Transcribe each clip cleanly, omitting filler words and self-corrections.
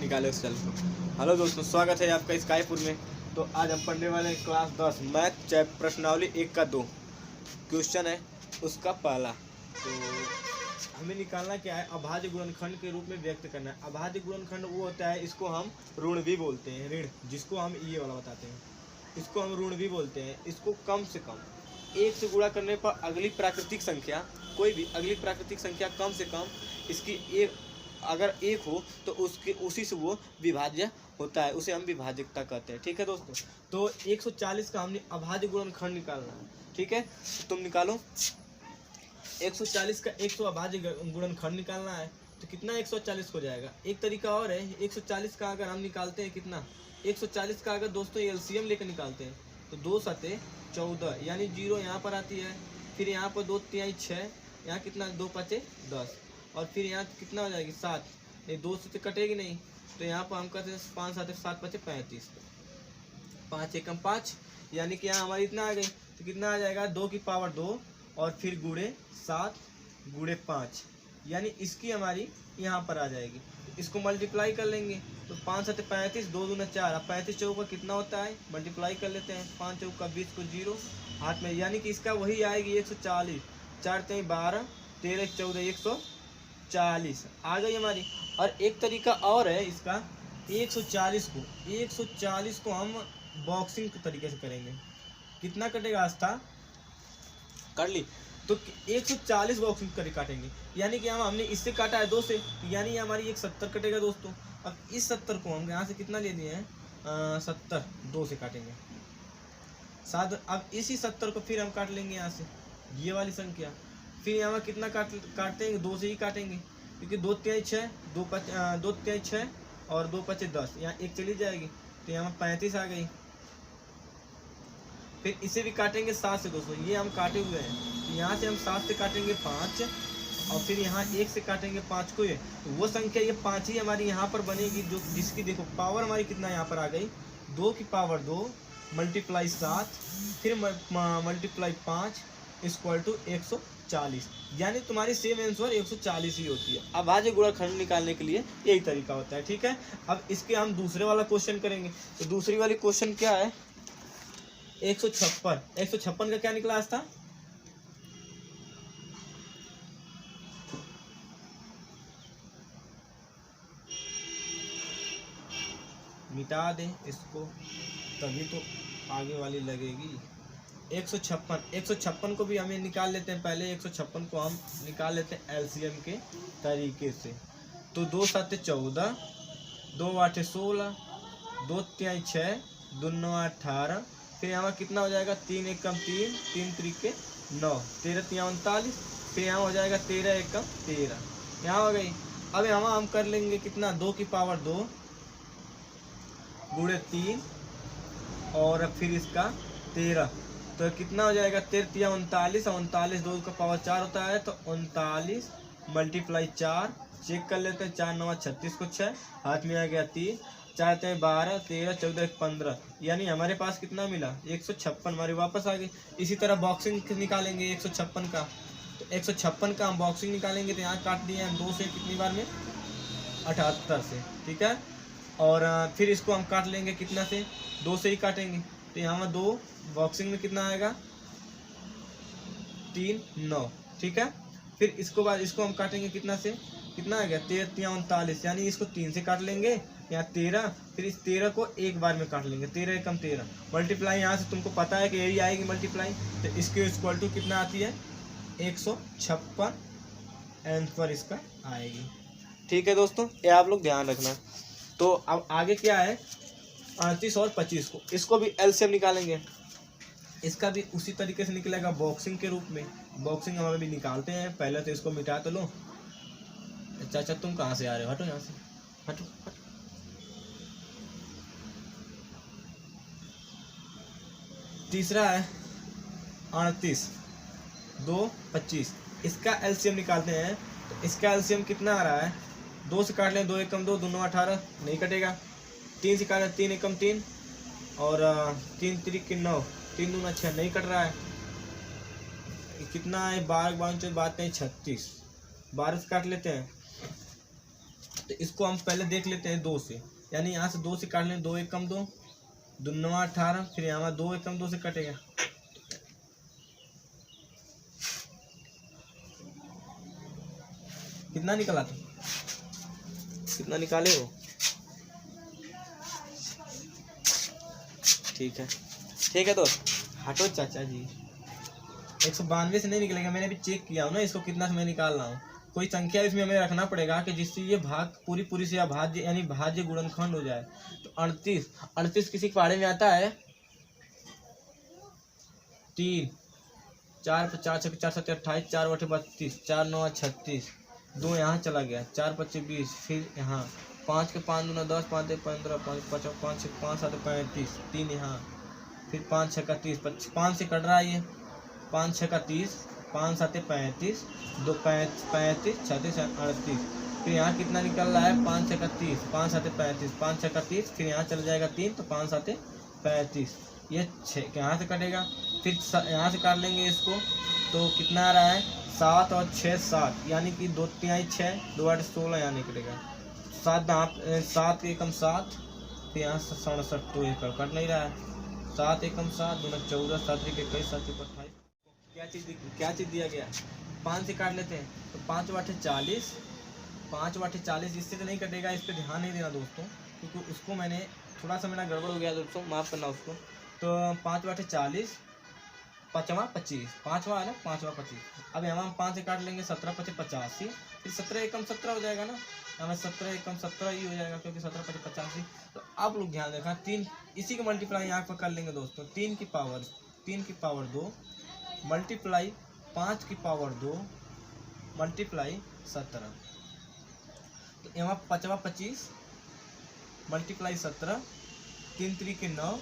निकाले उस चालीस को। हेलो दोस्तों, स्वागत है आपका स्काईपुर में। तो आज हम पढ़ने वाले हैं क्लास 10 मैथ चैप्टर प्रश्नावली 1 का 2 क्वेश्चन है उसका पहला। तो हमें निकालना क्या है, अभाज्य गुणनखंड के रूप में व्यक्त करना है। अभाज्य गुणनखंड वो होता है, इसको हम ऋण भी बोलते हैं, ऋण जिसको हम ये वाला बताते हैं, इसको हम ऋण भी बोलते हैं। इसको कम से कम एक से गुणा करने पर अगली प्राकृतिक संख्या, कोई भी अगली प्राकृतिक संख्या कम से कम इसकी एक अगर एक हो तो उसके उसी से वो विभाज्य होता है, उसे हम विभाज्यता कहते हैं। ठीक है दोस्तों, तो 140 का हमने अभाज्य गुणनखंड निकालना है। ठीक है, तो तुम निकालो 140 का 100 अभाज्य गुणनखंड निकालना है। तो कितना 140 हो जाएगा। एक तरीका और है, 140 का अगर हम निकालते हैं कितना, 140 का अगर दोस्तों एलसीएम लेकर निकालते हैं तो 2 सते 14, यानी 0 यहाँ पर आती है, फिर यहाँ पर 2 तिहाई 6, यहाँ कितना 2 पचे 10, और फिर यहाँ कितना हो जाएगी 7, ये 2 से कटेगी नहीं, तो यहाँ पर हम कहते हैं 5 7 7 पचे 35, 5 एकम 5, यानी कि यहाँ हमारी इतना आ गई। तो कितना आ जाएगा 2 की पावर 2 और फिर गुणे 7 गुणे 5, यानी इसकी हमारी यहाँ पर आ जाएगी। इसको मल्टीप्लाई कर लेंगे तो 5 7 35, 2 दूना 4, अब 35 चौका कितना होता है, मल्टीप्लाई कर लेते हैं, 5 चौका 20 को 0 हाथ में, यानी कि इसका वही आएगी 140, 4 3 12, 13 14 140 आ गई हमारी। और एक तरीका और है इसका, 140 को हम बॉक्सिंग के तरीके से करेंगे। कितना कटेगा आस्था कर ली, तो 140 बॉक्सिंग करके काटेंगे, यानी कि हमने इससे काटा है 2 से, यानी हमारी एक 70 कटेगा दोस्तों। अब इस 70 को हम यहाँ से कितना ले लिए हैं, 70 2 से काटेंगे 7। अब इसी 70 को फिर हम काट लेंगे यहाँ से ये वाली संख्या, फिर यहाँ कितना काटते हैं 2 से ही काटेंगे, क्योंकि 2 तिहाई 6, 2 तिहाई 6 और 2 पचे 10, यहाँ एक चली जाएगी, तो यहाँ 35 आ गई। फिर इसे भी काटेंगे 7 से दोस्तों, ये हम काटे हुए हैं, तो यहाँ से हम 7 से काटेंगे 5, और फिर यहाँ 1 से काटेंगे 5 को, ये तो वो संख्या ये 5 ही हमारी यहाँ पर बनेगी, जो जिसकी देखो पावर हमारी कितना यहाँ पर आ गई, 2 की पावर 2 मल्टीप्लाई 7 फिर मल्टीप्लाई 5 इक्वल टू 140, यानी तुम्हारी सेम आंसर 140 ही होती है। अभाज्य गुणनखंड निकालने के लिए यही तरीका होता है। ठीक है, अब इसके हम दूसरे वाला क्वेश्चन करेंगे। तो दूसरी वाली क्वेश्चन क्या है, 156 का क्या निकला आज था, मिटा दें इसको तभी तो आगे वाली लगेगी। 156 को भी हमें निकाल लेते हैं। पहले 156 को हम निकाल लेते हैं एलसीएम के तरीके से। तो 2 7 14, 2 8 16, 2 तिहाई 6, 2 9 18, फिर यहाँ कितना हो जाएगा 3 एकम 3, 3 त्रिके 9, 13 तिहाई 39, फिर यहाँ हो जाएगा 13 एकम 13, यहाँ हो गई। अब यहाँ हम कर लेंगे कितना, 2 की पावर 2 गुणे 3 और फिर इसका 13, तो कितना हो जाएगा 13 तिहाई 39, 39 2 का पावर 4 होता है, तो 39 मल्टीप्लाई 4, चेक कर लेते हैं, 4 9 36 को 6 हाथ में आ गया 3, 4 3 12, 13 14 15, यानी हमारे पास कितना मिला 156 हमारी वापस आ गई। इसी तरह बॉक्सिंग निकालेंगे 156 का, तो 156 का हम बॉक्सिंग निकालेंगे, तो यहाँ काट दिए हैं 2 से कितनी बार में 78 से। ठीक है, और फिर इसको हम काट लेंगे कितना से, 2 से ही काटेंगे, तो यहाँ 2 बॉक्सिंग में कितना आएगा 3 9। ठीक है, फिर इसको बाद इसको हम काटेंगे कितना से, कितना आ गया 13 तिहाई 39, यानी इसको 3 से काट लेंगे, यहाँ 13, फिर इस 13 को एक बार में काट लेंगे, 13 एकम 13, मल्टीप्लाई यहाँ से तुमको पता है कि यही आएगी मल्टीप्लाई, तो इसके इक्वल टू कितना आती है 156 आंसर इसका आएगी। ठीक है दोस्तों, ये आप लोग ध्यान रखना। तो अब आगे क्या है, 38 और 25 को, इसको भी एलसीएम निकालेंगे। इसका भी उसी तरीके से निकलेगा बॉक्सिंग के रूप में। बॉक्सिंग हम अभी निकालते हैं, पहले तो इसको मिटा तो लो। चाचा तुम कहाँ से आ रहे हो, हटो यहाँ से, हटो हटो। तीसरा है 38 2 25, इसका एलसीएम निकालते हैं। तो इसका एलसीएम कितना आ रहा है, 2 से काट लें, 2 एकम 2, 2 9 18, नहीं कटेगा, 3 से काट लें, 3 एकम 3 और 3 त्रिक 9, 3 दूना 6, नहीं कट रहा है, कितना है 12 12 बात नहीं 36, 12 से काट लेते हैं, तो इसको हम पहले देख लेते हैं 2 से, यानी यहाँ से 2 से काट लें, 2 एकम 2, 2 9 18, फिर यहाँ 2 एकम 2 से कटेगा, कितना निकला था, कितना निकाले हो? ठीक है दोस्त, हटो चाचा जी, 192 से नहीं निकलेगा, मैंने अभी चेक किया हूँ ना इसको कितना से मैं निकाल रहा हूँ। कोई संख्या इसमें हमें रखना पड़ेगा कि जिससे ये भाग पूरी से अभाज्य यानी भाज्य गुणनखंड हो जाए। तो 38 किसी के पहाड़े में आता है, 3 4 5 6 4 7 28, 4 8 32, 4 9 36, 2 यहाँ चला गया, 4 5 20, फिर यहाँ 5 के 5 दूना 10, 5 1 15, 5 5 5 5 7 35, 3 यहाँ, फिर 5 6 30, 5 से कट रहा है ये, 5 6 30, 5 7 35, 2 35 36 38, फिर यहाँ कितना निकल रहा है, 5 6 30, 5 7 35, 5 6 30, फिर यहाँ चल जाएगा 3, तो 5 7 35, ये 6 यहाँ से कटेगा, फिर यहाँ से काट लेंगे इसको, तो कितना आ रहा है, 7 और 6 7, यानी कि 2 3 6, 2 8 16 यहाँ निकलेगा, 7 एकम 7, फिर यहाँ 67, तो ये कट नहीं रहा है, 7 एकम 7, 2 14, 7 21, 7 28, क्या चीज़ दिया गया, 5 से काट लेते हैं, तो 5 8 40, 5 8 40, इससे तो नहीं कटेगा, इस पर ध्यान नहीं देना दोस्तों, क्योंकि उसको मैंने थोड़ा सा मेरा गड़बड़ हो गया दोस्तों, माफ़ करना उसको। तो 5 8 40, 5 25, 5वां है ना, 5वां 25, अब यहाँ हम 5 से काट लेंगे, 17 5 85, फिर 17 एकम 17 हो जाएगा ना, हमें 17 एकम 17 ही हो जाएगा, क्योंकि 17 5 85। तो आप लोग ध्यान रखना, 3 इसी को मल्टीप्लाई यहाँ पर कर लेंगे दोस्तों, 3 की पावर 2 मल्टीप्लाई 5 की पावर 2 मल्टीप्लाई 17, तो यहाँ 5वां 25 मल्टीप्लाई 17, 3 3 के 9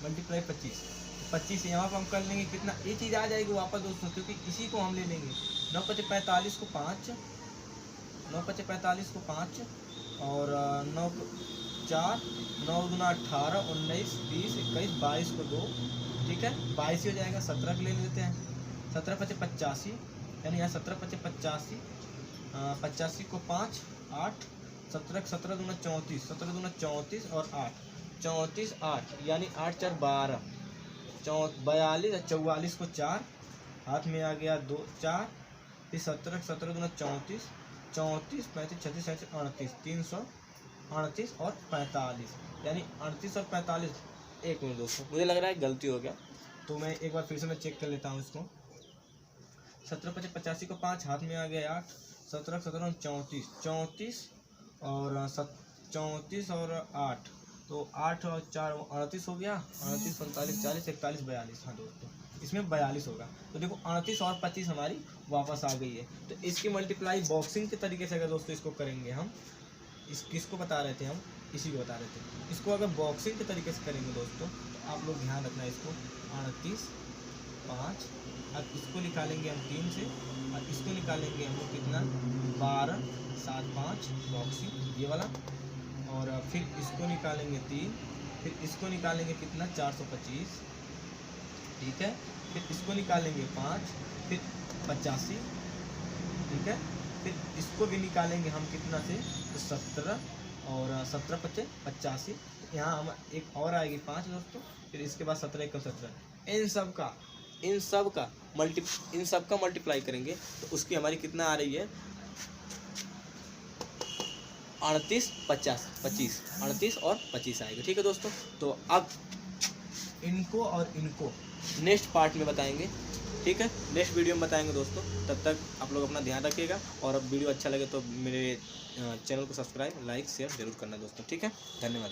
मल्टीप्लाई 25 यहाँ पर हम कर लेंगे कितना, ये चीज़ आ जाएगी वापस दोस्तों, क्योंकि इसी को हम ले लेंगे, 9 5 45 को 5, 9 5 45 को 5, और 9 4, 9 दूना 18, 19 20 21 22 को 2, ठीक है 22 ही हो जाएगा, 17 के ले लेते हैं, 17 5 85, यानी यहाँ 17 5 85, 85 को 5 8, 17 दूना 34, 17 दूना 34 और 8 34 8, यानी 8 4 12, 42 44 को 4 हाथ में आ गया 2 4, फिर 17 दूना 34 34 35 36 37 38, 338 और 45, यानी 38 और 45। एक मिनट दोस्तों, मुझे लग रहा है गलती हो गया, तो मैं एक बार फिर से मैं चेक कर लेता हूँ इसको। 17 5 85 को 5 हाथ में आ गया 8, 17 17 34 34 और 34 और 8, तो 8 और 4 38 हो गया, 38 39 40 41 42, हाँ दोस्तों इसमें 42 होगा। तो देखो 38 और 25 हमारी वापस आ गई है। तो इसकी मल्टीप्लाई बॉक्सिंग के तरीके से अगर दोस्तों इसको करेंगे हम, किसको बता रहे थे हम, इसी को बता रहे थे, इसको अगर बॉक्सिंग के तरीके से करेंगे दोस्तों, तो आप लोग ध्यान रखना इसको, 38 5, अब इसको निकालेंगे हम 3 से, और इसको निकालेंगे हम लोग कितना, 12 7 5 बॉक्सिंग ये वाला, और फिर इसको निकालेंगे 3, फिर इसको निकालेंगे कितना 425, ठीक है, फिर इसको निकालेंगे 5, फिर 85, ठीक है, फिर इसको भी निकालेंगे हम कितना से, तो 17, और 17 5 85, यहाँ हम एक और आएगी 5 दोस्तों, फिर इसके बाद 17 1 17, इन सब का मल्टीप्लाई करेंगे, तो उसकी हमारी कितना आ रही है, 38 50 25, 38 और 25 आएगा, ठीक है दोस्तों। तो अब इनको और इनको नेक्स्ट पार्ट में बताएंगे, ठीक है, नेक्स्ट वीडियो में बताएंगे दोस्तों। तब तक आप लोग अपना ध्यान रखिएगा, और अब वीडियो अच्छा लगे तो मेरे चैनल को सब्सक्राइब लाइक शेयर जरूर करना दोस्तों, ठीक है, धन्यवाद।